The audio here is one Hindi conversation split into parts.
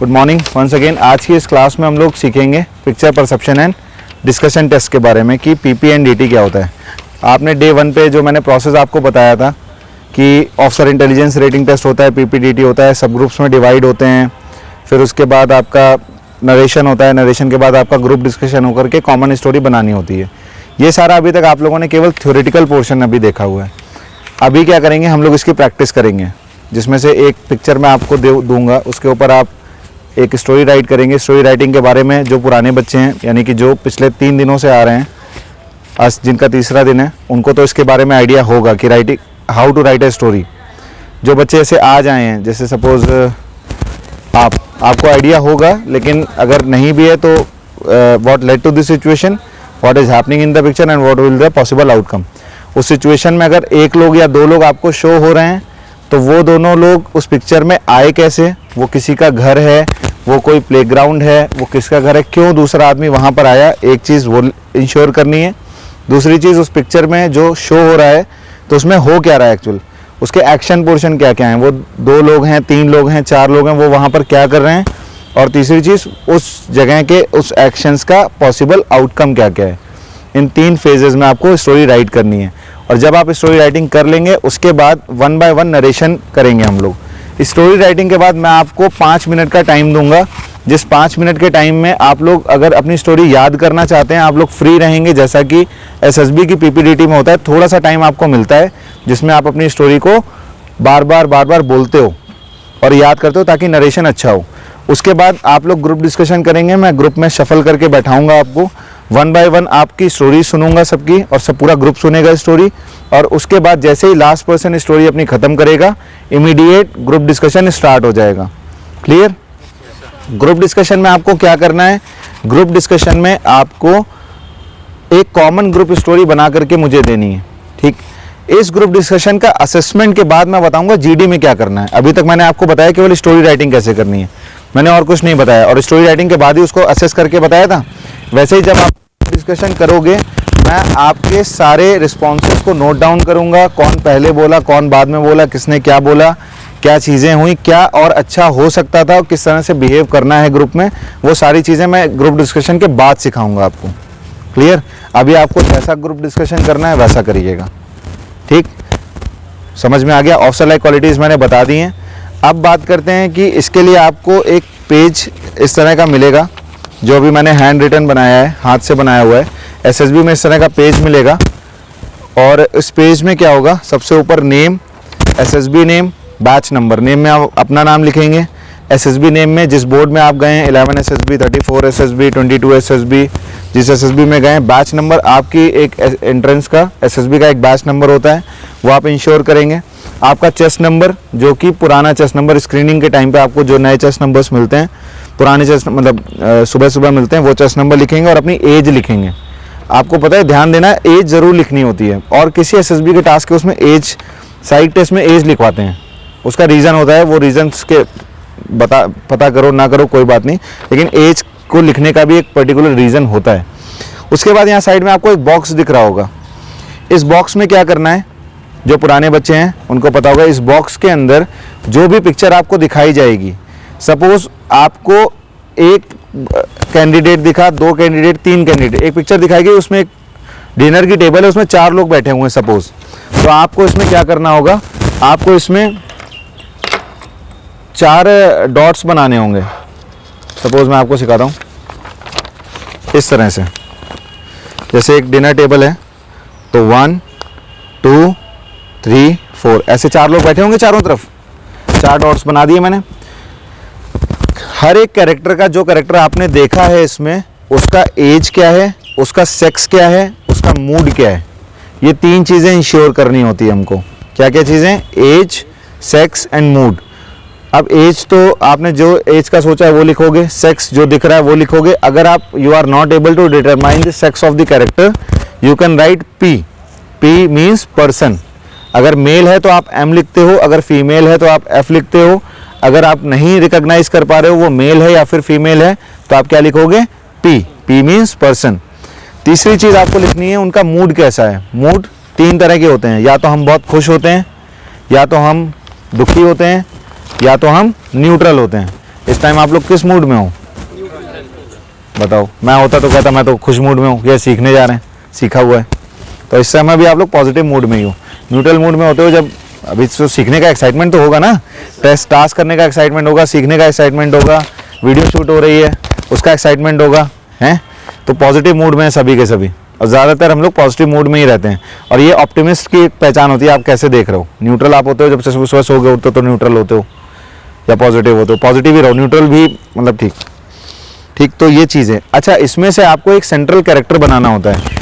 Good morning once again. आज की इस क्लास में हम लोग सीखेंगे picture perception and discussion test के बारे में कि पीपी एंड डीटी क्या होता है। आपने डे 1 पे जो मैंने प्रोसेस आपको बताया था कि ऑफिसर इंटेलिजेंस रेटिंग टेस्ट होता है, पीपी डीटी होता है, सब ग्रुप्स में डिवाइड होते हैं, फिर उसके बाद आपका नरेशन होता है, नरेशन के बाद आपका ग्रुप डिस्कशन होकर के कॉमन स्टोरी बनानी होती है। ये सारा अभी तक आप लोगों ने केवल थ्योरेटिकल पोर्शन अभी देखा हुआ है। अभी क्या करेंगे, हम लोग इसकी प्रैक्टिस करेंगे, जिसमें से एक पिक्चर मैं आपको दूंगा, उसके ऊपर आप एक स्टोरी राइट करेंगे। स्टोरी राइटिंग के बारे में जो पुराने बच्चे हैं, यानी कि जो पिछले 3 दिनों से आ रहे हैं, आज जिनका तीसरा दिन है, उनको तो इसके बारे में आइडिया होगा कि writing how to write a story. जो बच्चे ऐसे आज आए हैं, जैसे सपोज आपको आइडिया होगा, लेकिन अगर नहीं भी है तो what led to this situation, what is happening in the picture and what will the possible outcome. उस सिचुएशन में अगर एक लोग या 2 लोग आपको शो हो रहे हैं तो वो दोनों लोग उस पिक्चर में आए कैसे, वो किसी का घर है, वो कोई प्लेग्राउंड है, वो किसका घर है, क्यों दूसरा आदमी वहाँ पर आया, एक चीज़ वो इंश्योर करनी है। दूसरी चीज़, उस पिक्चर में जो शो हो रहा है तो उसमें हो क्या रहा है एक्चुअल, उसके एक्शन पोर्शन क्या क्या हैं, वो 2 लोग हैं, 3 लोग हैं, 4 लोग हैं, वो वहाँ पर क्या कर रहे हैं। और तीसरी चीज़, उस जगह के उस एक्शंस का पॉसिबल आउटकम क्या क्या है। इन 3 फेजेस में आपको स्टोरी राइट करनी है। और जब आप स्टोरी राइटिंग कर लेंगे, उसके बाद 1 बाय 1 नरेशन करेंगे हम लोग। स्टोरी राइटिंग के बाद मैं आपको 5 मिनट का टाइम दूंगा, जिस 5 मिनट के टाइम में आप लोग अगर अपनी स्टोरी याद करना चाहते हैं, आप लोग फ्री रहेंगे, जैसा कि एसएसबी की पीपीडीटी में होता है। थोड़ा सा टाइम आपको मिलता है जिसमें आप अपनी स्टोरी को बार बार बोलते हो और याद करते हो, ताकि नरेशन अच्छा हो। उसके बाद आप लोग ग्रुप डिस्कशन करेंगे। मैं ग्रुप में शफल करके बैठाऊंगा आपको, 1 बाय 1 आपकी स्टोरी सुनूंगा सबकी, और सब पूरा ग्रुप सुनेगा स्टोरी। और उसके बाद जैसे ही लास्ट पर्सन स्टोरी अपनी ख़त्म करेगा, इमीडिएट ग्रुप डिस्कशन स्टार्ट हो जाएगा। क्लियर? ग्रुप डिस्कशन में आपको क्या करना है, ग्रुप डिस्कशन में आपको एक कॉमन ग्रुप स्टोरी बना करके मुझे देनी है। ठीक, इस ग्रुप डिस्कशन का असेसमेंट के बाद मैं बताऊंगा जीडी में क्या करना है। अभी तक मैंने आपको बताया केवल स्टोरी राइटिंग कैसे करनी है, मैंने और कुछ नहीं बताया, और स्टोरी राइटिंग के बाद ही उसको असेस करके बताया था। वैसे ही जब आप डिस्कशन करोगे, मैं आपके सारे रिस्पॉन्सेस को नोट डाउन करूंगा, कौन पहले बोला, कौन बाद में बोला, किसने क्या बोला, क्या चीज़ें हुई, क्या और अच्छा हो सकता था, और किस तरह से बिहेव करना है ग्रुप में, वो सारी चीज़ें मैं ग्रुप डिस्कशन के बाद सिखाऊंगा आपको। क्लियर? अभी आपको जैसा ग्रुप डिस्कशन करना है वैसा करिएगा। ठीक, समझ में आ गया? ऑफिसर लाइक क्वालिटीज़ मैंने बता दी हैं। अब बात करते हैं कि इसके लिए आपको एक पेज इस तरह का मिलेगा, जो अभी मैंने हैंड रिटन बनाया है, हाथ से बनाया हुआ है। एसएसबी में इस तरह का पेज मिलेगा, और इस पेज में क्या होगा, सबसे ऊपर name, SSB name, batch number. Name में आप अपना नाम लिखेंगे, एसएसबी नेम में जिस बोर्ड में आप गए हैं, 11 एसएसबी, 34 एसएसबी, 22 एसएसबी, जिस एसएसबी में गए, बैच नंबर आपकी एक एंट्रेंस का एसएसबी का एक बैच नंबर होता है, वो आप इंश्योर करेंगे। आपका चेस्ट नंबर, जो कि पुराना चेस्ट नंबर, स्क्रीनिंग के टाइम पे आपको जो नए चेस्ट नंबर्स मिलते हैं, पुराने चेस्ट मतलब सुबह मिलते हैं, वो चेस्ट नंबर लिखेंगे, और अपनी एज लिखेंगे। आपको पता है, ध्यान देना, एज ज़रूर लिखनी होती है। और किसी एसएसबी के टास्क के उसमें एज, साइड टेस्ट में एज लिखवाते हैं, उसका रीज़न होता है, वो रीजन्स के पता करो ना करो कोई बात नहीं, लेकिन एज को लिखने का भी एक पर्टिकुलर रीज़न होता है। उसके बाद यहाँ साइड में आपको एक बॉक्स दिख रहा होगा। इस बॉक्स में क्या करना है, जो पुराने बच्चे हैं उनको पता होगा, इस बॉक्स के अंदर जो भी पिक्चर आपको दिखाई जाएगी, सपोज आपको एक कैंडिडेट दिखा, 2 कैंडिडेट, 3 कैंडिडेट, एक पिक्चर दिखाई गई, उसमें एक डिनर की टेबल है, उसमें 4 लोग बैठे हुए हैं सपोज, तो आपको इसमें क्या करना होगा, आपको इसमें 4 डॉट्स बनाने होंगे। सपोज मैं आपको सिखाता हूँ इस तरह से, जैसे एक डिनर टेबल है, तो 1 2 3 4 ऐसे 4 लोग बैठे होंगे चारों तरफ, 4 डॉट्स बना दिए मैंने। हर एक कैरेक्टर का, जो कैरेक्टर आपने देखा है इसमें, उसका एज क्या है, उसका सेक्स क्या है, उसका मूड क्या है, ये 3 चीज़ें इंश्योर करनी होती है हमको। क्या क्या चीज़ें? Age, sex and mood. अब एज तो आपने जो एज का सोचा है वो लिखोगे, सेक्स जो दिख रहा है वो लिखोगे। अगर आप you are not able to determine the sex of the character, you can write P. P means person. अगर मेल है तो आप एम लिखते हो, अगर फीमेल है तो आप एफ लिखते हो। अगर आप नहीं रिकॉग्नाइज कर पा रहे हो वो मेल है या फिर फीमेल है, तो आप क्या लिखोगे? पी। P means person. तीसरी चीज़ आपको लिखनी है, उनका मूड कैसा है। मूड 3 तरह के होते हैं, या तो हम बहुत खुश होते हैं, या तो हम दुखी होते हैं, या तो हम न्यूट्रल होते हैं। इस टाइम आप लोग किस मूड में हो बताओ? मैं होता तो कहता मैं तो खुश मूड में हूँ, ये सीखने जा रहे हैं, सीखा हुआ है। तो इस समय भी आप लोग पॉजिटिव मूड में ही हो। न्यूट्रल मूड में होते हो जब अभी तो सीखने का एक्साइटमेंट तो होगा ना, टास्क करने का एक्साइटमेंट होगा, सीखने का एक्साइटमेंट होगा, वीडियो शूट हो रही है उसका एक्साइटमेंट होगा, हैं? तो पॉजिटिव मूड में है सभी के सभी, और ज़्यादातर हम लोग पॉजिटिव मूड में ही रहते हैं। और ये ऑप्टिमिस्ट की एक पहचान होती है, आप कैसे देख रहे हो। न्यूट्रल आप होते हो जब सुबह सो गए उठते हो तो न्यूट्रल होते हो, या पॉजिटिव होते हो? पॉजिटिव ही रहो, न्यूट्रल भी मतलब ठीक ठीक। तो ये चीज़ें, अच्छा इसमें से आपको एक सेंट्रल कैरेक्टर बनाना होता है।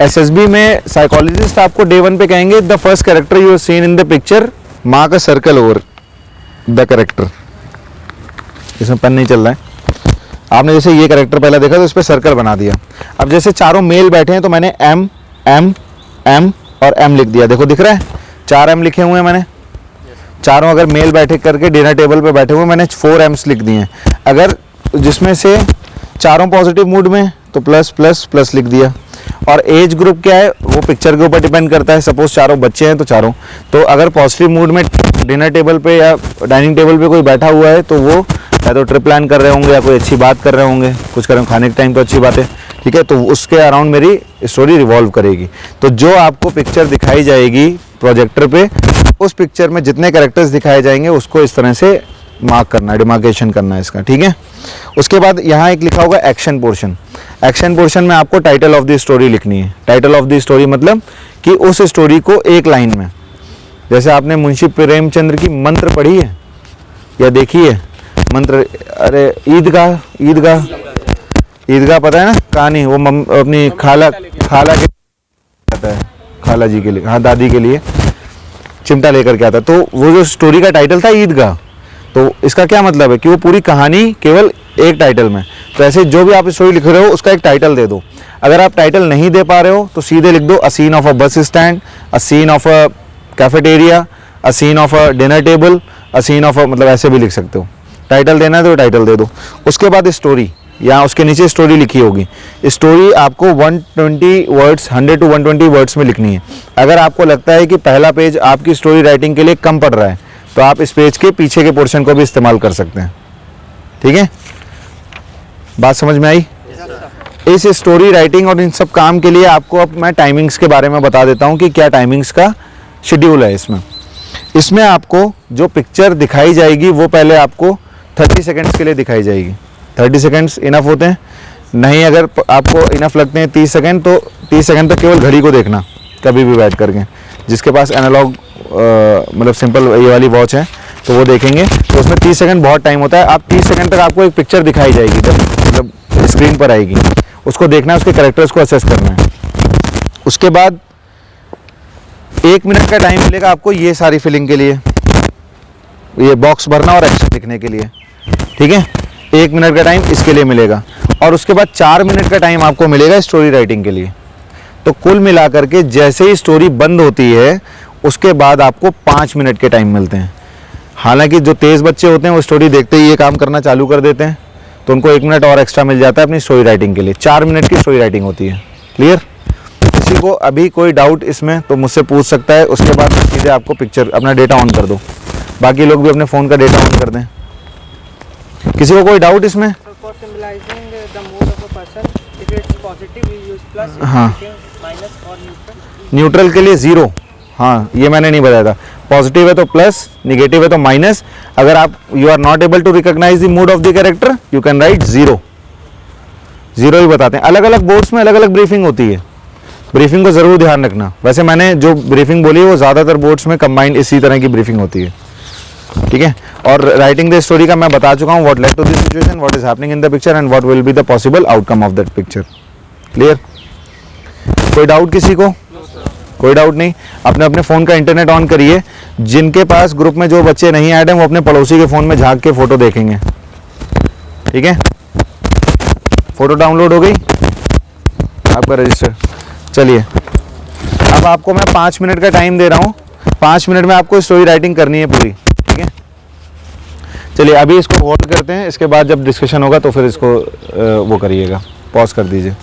एसएसबी में साइकोलॉजिस्ट आपको डे 1 पे कहेंगे the first character you have seen in the picture, mark a circle over the character. इसमें पेन नहीं चल रहा है, आपने जैसे ये कैरेक्टर पहला देखा तो इस पर सर्कल बना दिया। अब जैसे चारों मेल बैठे हैं तो मैंने एम एम एम और एम लिख दिया। देखो दिख रहा है, 4 एम लिखे हुए हैं मैंने। चारों अगर मेल बैठे करके डिनर टेबल पे बैठे हुए, मैंने 4 एम्स लिख दिए हैं। अगर जिसमें से चारों पॉजिटिव मूड में तो प्लस प्लस प्लस लिख दिया। और एज ग्रुप क्या है वो पिक्चर के ऊपर डिपेंड करता है। सपोज चारों बच्चे हैं तो चारों, तो अगर पॉजिटिव मूड में डिनर टेबल पे या डाइनिंग टेबल पे कोई बैठा हुआ है तो वो या तो ट्रिप प्लान कर रहे होंगे या कोई अच्छी बात कर रहे होंगे, कुछ कर रहे होंगे खाने के टाइम तो अच्छी बात है, ठीक है। तो उसके अराउंड मेरी स्टोरी रिवॉल्व करेगी। तो जो आपको पिक्चर दिखाई जाएगी प्रोजेक्टर पे, उस पिक्चर में जितने कैरेक्टर्स दिखाए जाएंगे उसको इस तरह से मार्क करना है, डिमार्केशन करना है इसका, ठीक है। उसके बाद यहाँ एक लिखा होगा एक्शन पोर्शन। एक्शन पोर्शन में आपको टाइटल ऑफ द स्टोरी लिखनी है। टाइटल ऑफ द स्टोरी मतलब कि उस स्टोरी को एक लाइन में, जैसे आपने मुंशी प्रेमचंद्र की मंत्र पढ़ी है या देखी है मंत्र, अरे ईदगाह ईदगाह ईदगाह पता है ना कहानी, वो अपनी खाला के आता है, खाला जी के लिए, हाँ दादी के लिए चिमटा लेकर के आता। तो वो जो स्टोरी का टाइटल था ईदगाह, तो इसका क्या मतलब है कि वो पूरी कहानी केवल एक टाइटल में। तो ऐसे जो भी आप स्टोरी लिख रहे हो उसका एक टाइटल दे दो। अगर आप टाइटल नहीं दे पा रहे हो तो सीधे लिख दो अ scene of a bus stand, a scene of a cafeteria, a scene of a dinner table, a scene of a, मतलब ऐसे भी लिख सकते हो। टाइटल देना है तो टाइटल दे दो। उसके बाद स्टोरी, या उसके नीचे स्टोरी लिखी होगी। स्टोरी आपको 120 वर्ड्स, 100 to 120 वर्ड्स में लिखनी है। अगर आपको लगता है कि पहला पेज आपकी स्टोरी राइटिंग के लिए कम पड़ रहा है तो आप इस पेज के पीछे के पोर्शन को भी इस्तेमाल कर सकते हैं, ठीक है। बात समझ में आई? इस स्टोरी राइटिंग और इन सब काम के लिए आपको अब मैं टाइमिंग्स के बारे में बता देता हूं कि क्या टाइमिंग्स का शेड्यूल है इसमें आपको जो पिक्चर दिखाई जाएगी वो पहले आपको 30 सेकंड्स के लिए दिखाई जाएगी। 30 सेकंड्स इनफ होते हैं? नहीं, अगर आपको इनफ लगते हैं 30 सेकंड तो 30 सेकंड तक केवल घड़ी को देखना कभी भी बैठ करके। जिसके पास एनालॉग मतलब सिंपल ये वाली वॉच है तो वो देखेंगे, तो उसमें 30 सेकंड बहुत टाइम होता है। आप 30 सेकंड तक आपको एक पिक्चर दिखाई जाएगी, जब मतलब स्क्रीन पर आएगी, उसको देखना है, उसके कैरेक्टर्स को असेस करना है। उसके बाद 1 मिनट का टाइम मिलेगा आपको ये सारी फिलिंग के लिए, ये बॉक्स भरना और एक्शन लिखने के लिए, ठीक है। 1 मिनट का टाइम इसके लिए मिलेगा और उसके बाद 4 मिनट का टाइम आपको मिलेगा स्टोरी राइटिंग के लिए। तो कुल मिलाकर के जैसे ही स्टोरी बंद होती है उसके बाद आपको 5 मिनट के टाइम मिलते हैं। हालांकि जो तेज़ बच्चे होते हैं वो स्टोरी देखते ही ये काम करना चालू कर देते हैं, तो उनको 1 मिनट और एक्स्ट्रा मिल जाता है अपनी स्टोरी राइटिंग के लिए। 4 मिनट की स्टोरी राइटिंग होती है। क्लियर? किसी को अभी कोई डाउट इसमें तो मुझसे पूछ सकता है। उसके बाद सीधे आपको पिक्चर अपना डेटा ऑन कर दो, बाकी लोग भी अपने फ़ोन का डेटा ऑन कर दें। किसी को कोई डाउट इसमें? हाँ, न्यूट्रल के लिए 0, हाँ ये मैंने नहीं बताया था। पॉजिटिव है तो प्लस, निगेटिव है तो माइनस। अगर आप you are not able to recognise the mood of the character you can write 0 ही बताते हैं। अलग अलग बोर्ड्स में अलग अलग ब्रीफिंग होती है, ब्रीफिंग को ज़रूर ध्यान रखना। वैसे मैंने जो ब्रीफिंग बोली है वो ज़्यादातर बोर्ड्स में कंबाइंड इसी तरह की ब्रीफिंग होती है, ठीक है। और राइटिंग द स्टोरी का मैं बता चुका हूँ, what led to this situation, what is happening in the picture and what will be the possible outcome of that picture. Clear? कोई डाउट किसी को? कोई डाउट नहीं। अपने अपने फ़ोन का इंटरनेट ऑन करिए। जिनके पास ग्रुप में जो बच्चे नहीं ऐड हैं वो अपने पड़ोसी के फ़ोन में झांक के फ़ोटो देखेंगे, ठीक है। फ़ोटो डाउनलोड हो गई आपका रजिस्टर। चलिए अब आपको मैं 5 मिनट का टाइम दे रहा हूँ। 5 मिनट में आपको स्टोरी राइटिंग करनी है पूरी, ठीक है। चलिए अभी इसको होल्ड करते हैं, इसके बाद जब डिस्कशन होगा तो फिर इसको वो करिएगा, पॉज कर दीजिए।